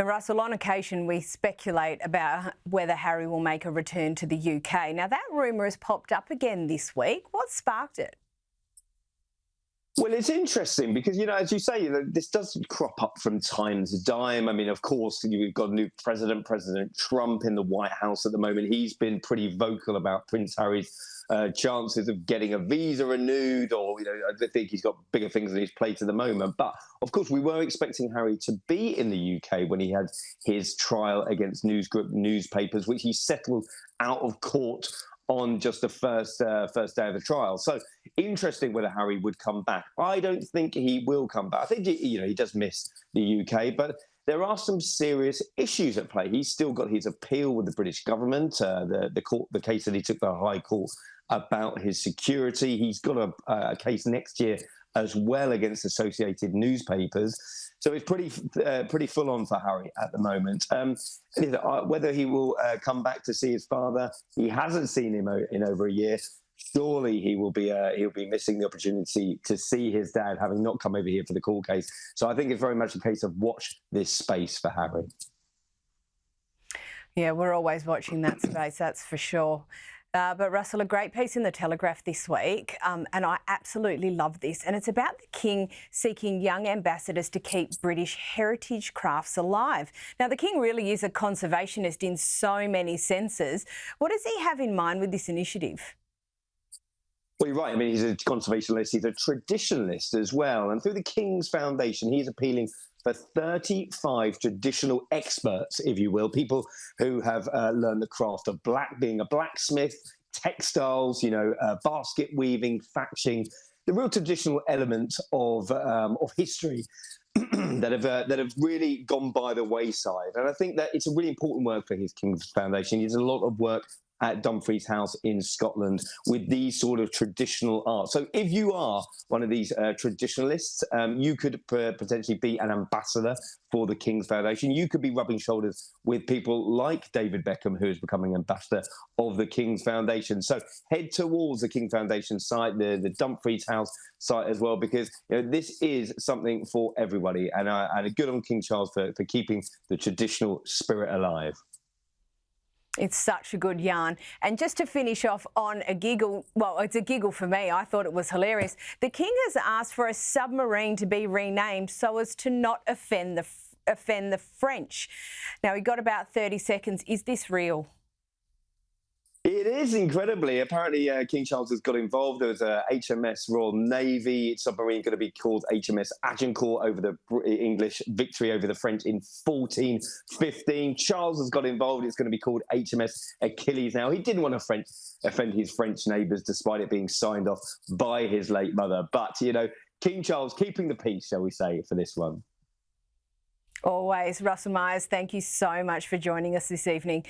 And Russell, on occasion we speculate about whether Harry will make a return to the UK. Now that rumour has popped up again this week. What sparked it? Well, it's interesting because, as you say, this does crop up from time to time. I mean, of course, we've got a new president, President Trump, in the White House at the moment. He's been pretty vocal about Prince Harry's chances of getting a visa renewed, or, I think he's got bigger things on his plate at the moment. But, of course, we were expecting Harry to be in the UK when he had his trial against newspapers, which he settled out of court on just the first day of the trial. So interesting whether Harry would come back. I don't think he will come back. I think he does miss the UK, but there are some serious issues at play. He's still got his appeal with the British government, the case that he took to the High Court about his security. He's got a case next year as well against associated newspapers. So it's pretty full on for Harry at the moment. Whether he will come back to see his father, he hasn't seen him in over a year. Surely he'll be missing the opportunity to see his dad, having not come over here for the court case. So I think it's very much a case of watch this space for Harry. Yeah, we're always watching that space, that's for sure. But Russell, a great piece in the Telegraph this week, and I absolutely love this. And it's about the King seeking young ambassadors to keep British heritage crafts alive. Now, the King really is a conservationist in so many senses. What does he have in mind with this initiative? Well, you're right. I mean, he's a conservationist. He's a traditionalist as well. And through the King's Foundation, he's appealing for 35 traditional experts, if you will, people who have learned the craft of being a blacksmith, textiles, basket weaving, thatching, the real traditional elements of history that have really gone by the wayside. And I think that it's a really important work for his King's Foundation. He does a lot of work at Dumfries House in Scotland with these sort of traditional art. So if you are one of these traditionalists, you could potentially be an ambassador for the King's Foundation. You could be rubbing shoulders with people like David Beckham, who is becoming ambassador of the King's Foundation. So head towards the King's Foundation site, the Dumfries House site as well, because this is something for everybody. And good on King Charles for keeping the traditional spirit alive. It's such a good yarn. And just to finish off on a giggle, well, it's a giggle for me. I thought it was hilarious. The King has asked for a submarine to be renamed so as to not offend the French. Now, we got about 30 seconds. Is this real? It is, incredibly. Apparently, King Charles has got involved. There was a HMS Royal Navy submarine going to be called HMS Agincourt over the English victory over the French in 1415. Charles has got involved. It's going to be called HMS Achilles now. He didn't want to offend his French neighbours, despite it being signed off by his late mother. But, King Charles keeping the peace, shall we say, for this one. Always. Russell Myers, thank you so much for joining us this evening.